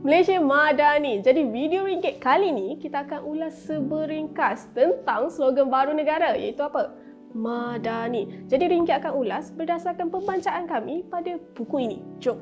Malaysia Madani. Jadi video ringgit kali ni kita akan ulas seberingkas tentang slogan baru negara, iaitu apa? Madani. Jadi ringgit akan ulas berdasarkan pembacaan kami pada buku ini. Jom.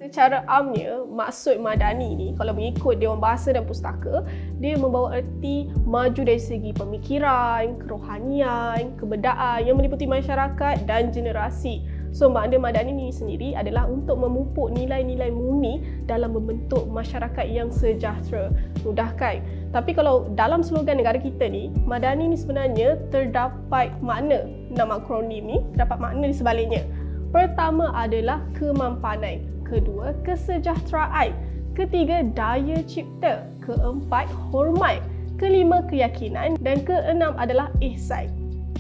Secara amnya, maksud Madani ni kalau mengikut Dewan Bahasa dan Pustaka, dia membawa erti maju dari segi pemikiran, kerohanian, kebedaan yang meliputi masyarakat dan generasi. So makna Madani ni sendiri adalah untuk memupuk nilai-nilai murni dalam membentuk masyarakat yang sejahtera. Mudah kan? Tapi kalau dalam slogan negara kita ni, Madani ni sebenarnya terdapat makna, 6 akronim ni terdapat makna di sebaliknya. Pertama adalah kemampanan, kedua kesejahteraan, ketiga daya cipta, keempat hormat, kelima keyakinan dan keenam adalah ihsan.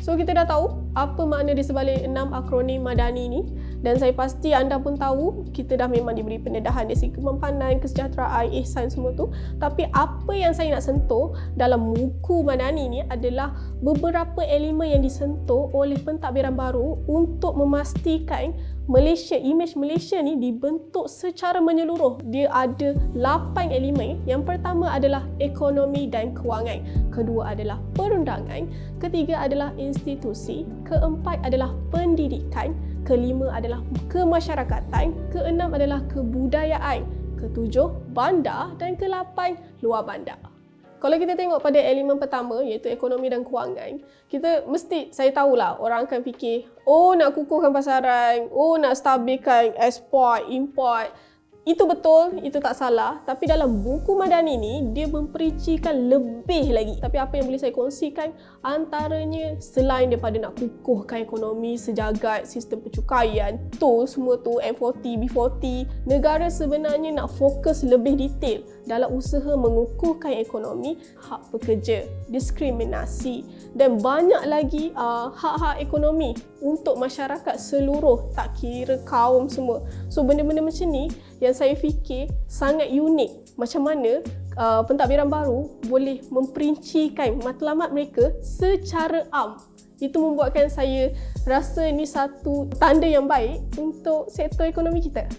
So kita dah tahu apa makna di sebalik 6 akronim Madani ni, dan saya pasti anda pun tahu kita dah memang diberi pendedahan dari segi kemampanan, kesejahteraan, ihsan semua tu. Tapi apa yang saya nak sentuh dalam buku Madani ni adalah beberapa elemen yang disentuh oleh pentadbiran baru untuk memastikan Malaysia, imej Malaysia ni dibentuk secara menyeluruh. Dia ada 8 elemen. Yang pertama adalah ekonomi dan kewangan, kedua adalah perundangan, ketiga adalah institusi, keempat adalah pendidikan, kelima adalah kemasyarakatan, keenam adalah kebudayaan, ketujuh bandar dan ke-8 luar bandar. Kalau kita tengok pada elemen pertama iaitu ekonomi dan kewangan, kita mesti, saya tahulah orang akan fikir, oh nak kukuhkan pasaran, oh nak stabilkan ekspor, import. Itu betul, itu tak salah. Tapi dalam buku Madani ni, dia memperincikan lebih lagi. Tapi apa yang boleh saya kongsikan, antaranya selain daripada nak kukuhkan ekonomi sejagat, sistem pencukaian, tools semua tu, M40, B40, negara sebenarnya nak fokus lebih detail dalam usaha mengukuhkan ekonomi, hak pekerja, diskriminasi dan banyak lagi hak-hak ekonomi untuk masyarakat seluruh, tak kira kaum semua. So benda-benda macam ni yang saya fikir sangat unik, macam mana pentadbiran baru boleh memperincikan matlamat mereka secara am. Itu membuatkan saya rasa ini satu tanda yang baik untuk sektor ekonomi kita.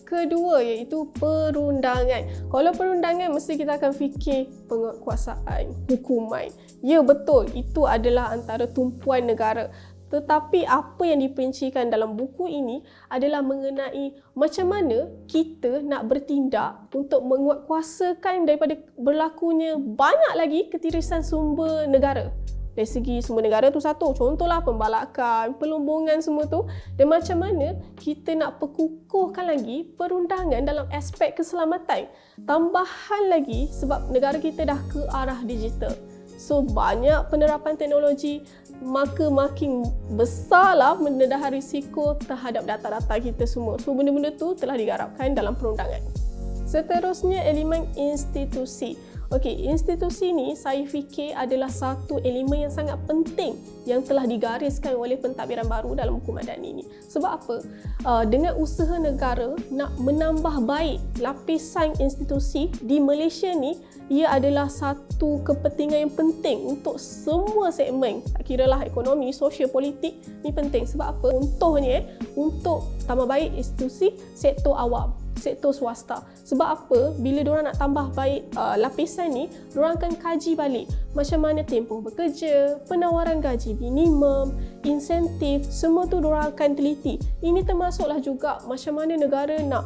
Kedua iaitu perundangan. Kalau perundangan mesti kita akan fikir penguatkuasaan, hukuman. Ya betul, itu adalah antara tumpuan negara. Tetapi apa yang diperincikan dalam buku ini adalah mengenai macam mana kita nak bertindak untuk menguatkuasakan daripada berlakunya banyak lagi ketirisan sumber negara. Dari segi sumber negara tu satu, contohlah pembalakan, pelumbungan semua tu, dan macam mana kita nak perkukuhkan lagi perundangan dalam aspek keselamatan. Tambahan lagi sebab negara kita dah ke arah digital. So banyak penerapan teknologi, maka makin besarlah mendedah risiko terhadap data-data kita semua. So benda-benda tu telah digarapkan dalam perundangan. Seterusnya elemen institusi. Okey, institusi ni saya fikir adalah satu elemen yang sangat penting yang telah digariskan oleh pentadbiran baru dalam buku Madani ni. Sebab apa? Dengan usaha negara nak menambah baik lapisan institusi di Malaysia ni, ia adalah satu kepentingan yang penting untuk semua segmen. Tak kiralah ekonomi, sosial, politik, ni penting. Sebab apa? Contohnya, untuk tambah baik institusi sektor awam, sektor swasta. Sebab apa? Bila diorang nak tambah baik lapisan ni, diorang akan kaji balik macam mana tempoh bekerja, penawaran gaji minimum, insentif, semua tu diorang akan teliti. Ini termasuklah juga macam mana negara nak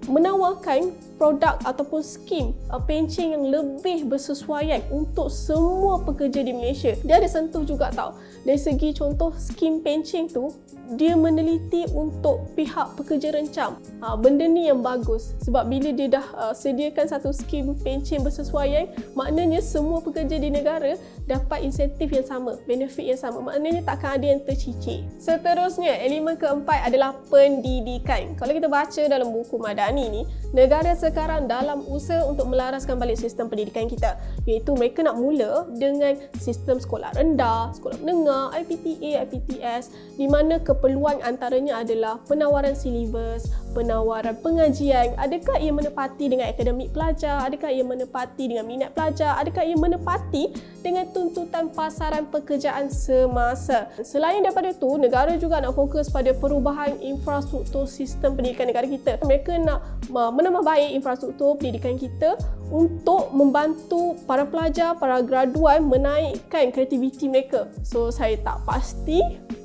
menawarkan produk ataupun skim pencen yang lebih bersesuaian untuk semua pekerja di Malaysia. Dia ada sentuh juga tau. Dari segi contoh skim pencen tu, dia meneliti untuk pihak pekerja rencam. Benda ni yang bagus sebab bila dia dah sediakan satu skim pencen bersesuaian, maknanya semua pekerja di negara dapat insentif yang sama, benefit yang sama. Maknanya takkan ada yang tercicir. Seterusnya, elemen keempat adalah pendidikan. Kalau kita baca dalam buku Madani ni, negara sekarang dalam usaha untuk melaraskan balik sistem pendidikan kita, iaitu mereka nak mula dengan sistem sekolah rendah, sekolah menengah, IPTA, IPTS, di mana keperluan antaranya adalah penawaran silibus, penawaran pengajian, adakah ia menepati dengan akademik pelajar, adakah ia menepati dengan minat pelajar, adakah ia menepati dengan tuntutan pasaran pekerjaan semasa. Selain daripada itu, negara juga nak fokus pada perubahan infrastruktur sistem pendidikan negara kita. Mereka nak menambah baik infrastruktur pendidikan kita untuk membantu para pelajar, para graduan menaikkan kreativiti mereka. So, saya tak pasti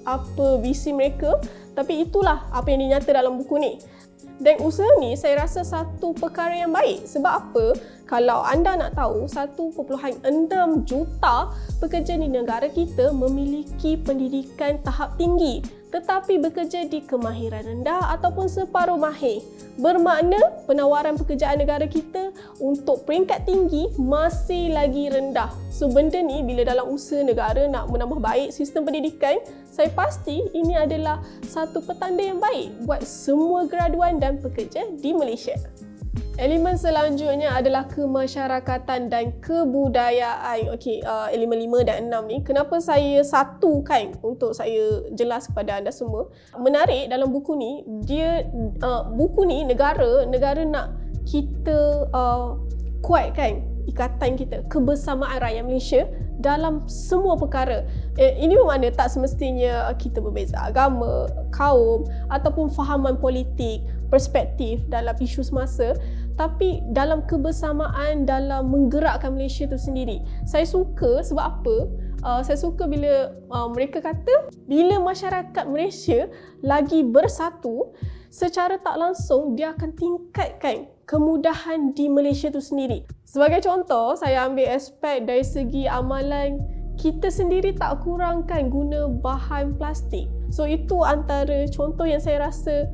apa visi mereka, tapi itulah apa yang dinyata dalam buku ni. Dan usaha ni saya rasa satu perkara yang baik. Sebab apa? Kalau anda nak tahu, 1.6 juta pekerja di negara kita memiliki pendidikan tahap tinggi tetapi bekerja di kemahiran rendah ataupun separuh mahir. Bermakna penawaran pekerjaan negara kita untuk peringkat tinggi masih lagi rendah. So benda ni bila dalam usaha negara nak menambah baik sistem pendidikan, saya pasti ini adalah satu petanda yang baik buat semua graduan dan pekerja di Malaysia. Elemen selanjutnya adalah kemasyarakatan dan kebudayaan. Okey, elemen 5 dan 6 ni, kenapa saya satukan untuk saya jelas kepada anda semua. Menarik dalam buku ni, buku ni negara nak kita kuatkan ikatan kita, kebersamaan rakyat Malaysia dalam semua perkara. Ini bermakna tak semestinya kita berbeza agama, kaum ataupun fahaman politik, perspektif dalam isu semasa, tapi dalam kebersamaan dalam menggerakkan Malaysia itu sendiri. Saya suka sebab apa? Saya suka bila mereka kata bila masyarakat Malaysia lagi bersatu, secara tak langsung dia akan tingkatkan kemudahan di Malaysia itu sendiri. Sebagai contoh, saya ambil aspek dari segi amalan, kita sendiri tak kurangkan guna bahan plastik. So itu antara contoh yang saya rasa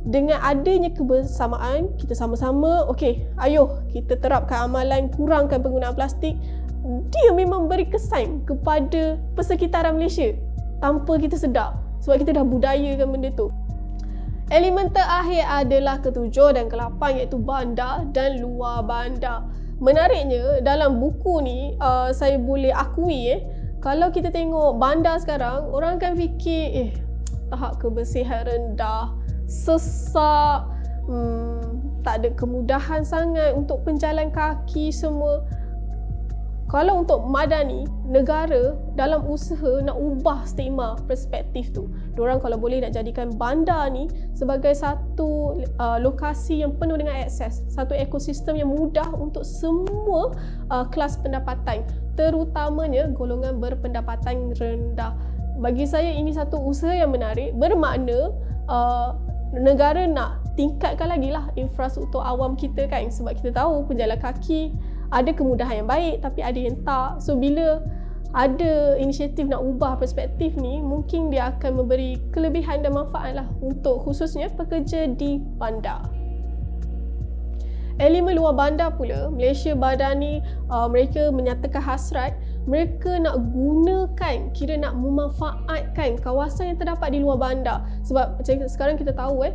dengan adanya kebersamaan, kita sama-sama, okey, ayo kita terapkan amalan kurangkan penggunaan plastik. Dia memang beri kesan kepada persekitaran Malaysia tanpa kita sedar, sebab kita dah budayakan benda tu. Elemen terakhir adalah ketujuh dan ke-8, iaitu bandar dan luar bandar. Menariknya dalam buku ni, saya boleh akui kalau kita tengok bandar sekarang, orang akan fikir tahap kebersihan rendah, sesak, tak ada kemudahan sangat untuk penjalan kaki semua. Kalau untuk Madani, negara dalam usaha nak ubah stigma perspektif tu. Diorang kalau boleh nak jadikan bandar ni sebagai satu lokasi yang penuh dengan akses, satu ekosistem yang mudah untuk semua kelas pendapatan, terutamanya golongan berpendapatan rendah. Bagi saya ini satu usaha yang menarik, bermakna negara nak tingkatkan lagi lah infrastruktur awam kita kan, sebab kita tahu penjalan kaki ada kemudahan yang baik tapi ada yang tak. So bila ada inisiatif nak ubah perspektif ni, mungkin dia akan memberi kelebihan dan manfaat lah untuk khususnya pekerja di bandar. Elemen luar bandar pula, Malaysia Madani, mereka menyatakan hasrat mereka nak gunakan, nak memanfaatkan kawasan yang terdapat di luar bandar. Sebab macam sekarang kita tahu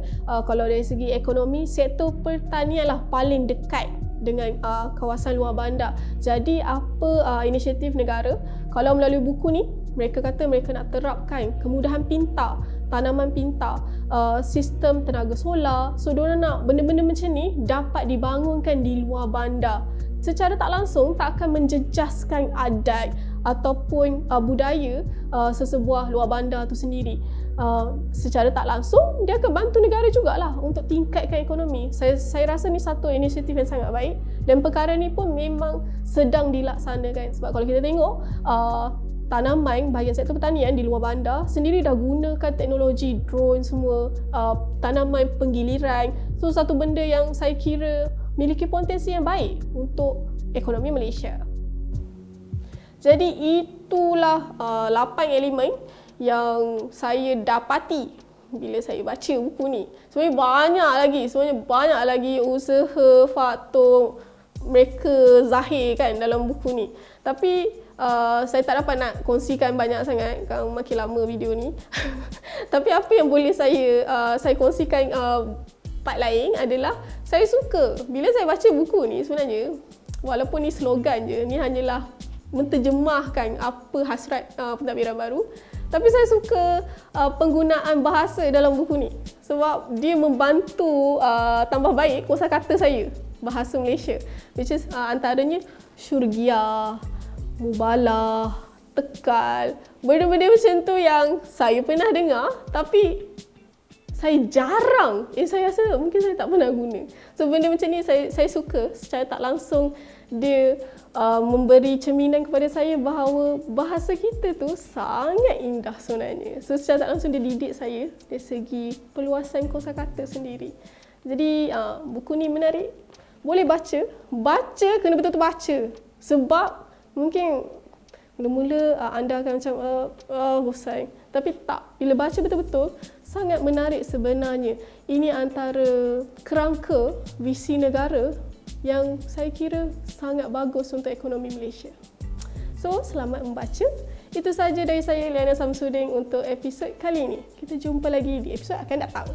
kalau dari segi ekonomi, sektor pertanian lah paling dekat dengan kawasan luar bandar. Jadi apa inisiatif negara? Kalau melalui buku ni, mereka kata mereka nak terapkan kemudahan pintar, tanaman pintar, sistem tenaga solar. So diorang nak benda-benda macam ni dapat dibangunkan di luar bandar. Secara tak langsung tak akan menjejaskan adat ataupun budaya sesebuah luar bandar tu sendiri. Secara tak langsung dia akan bantu negara jugalah untuk tingkatkan ekonomi. Saya rasa ni satu inisiatif yang sangat baik, dan perkara ni pun memang sedang dilaksanakan. Sebab kalau kita tengok tanaman bahagian sektor pertanian di luar bandar sendiri dah gunakan teknologi drone semua, tanaman penggiliran. So satu benda yang saya kira memiliki potensi yang baik untuk ekonomi Malaysia. Jadi itulah 8 elemen yang saya dapati bila saya baca buku ni. Sebenarnya banyak lagi usaha, faktor mereka zahirkan dalam buku ni. Tapi saya tak dapat nak kongsikan banyak sangat kerana makin lama video ni. Tapi apa yang boleh saya kongsikan part lain adalah saya suka bila saya baca buku ni, sebenarnya walaupun ni slogan je, ni hanyalah menterjemahkan apa hasrat pentadbiran baru. Tapi saya suka penggunaan bahasa dalam buku ni sebab dia membantu tambah baik kosakata saya bahasa Malaysia, which is antaranya syurgiah, mubalah, tekal, benda-benda macam tu yang saya pernah dengar tapi saya jarang, saya rasa mungkin saya tak pernah guna. So benda macam ni saya suka, secara tak langsung dia memberi cerminan kepada saya bahawa bahasa kita tu sangat indah sebenarnya. So secara tak langsung dia didik saya dari segi perluasan kosakata sendiri. Jadi buku ni menarik, boleh baca kena betul-betul baca. Sebab mungkin mula-mula anda akan macam bosan. Tapi tak, bila baca betul-betul sangat menarik sebenarnya. Ini antara kerangka visi negara yang saya kira sangat bagus untuk ekonomi Malaysia. So, selamat membaca. Itu sahaja dari saya, Liana Samsudin, untuk episod kali ini. Kita jumpa lagi di episod akan datang.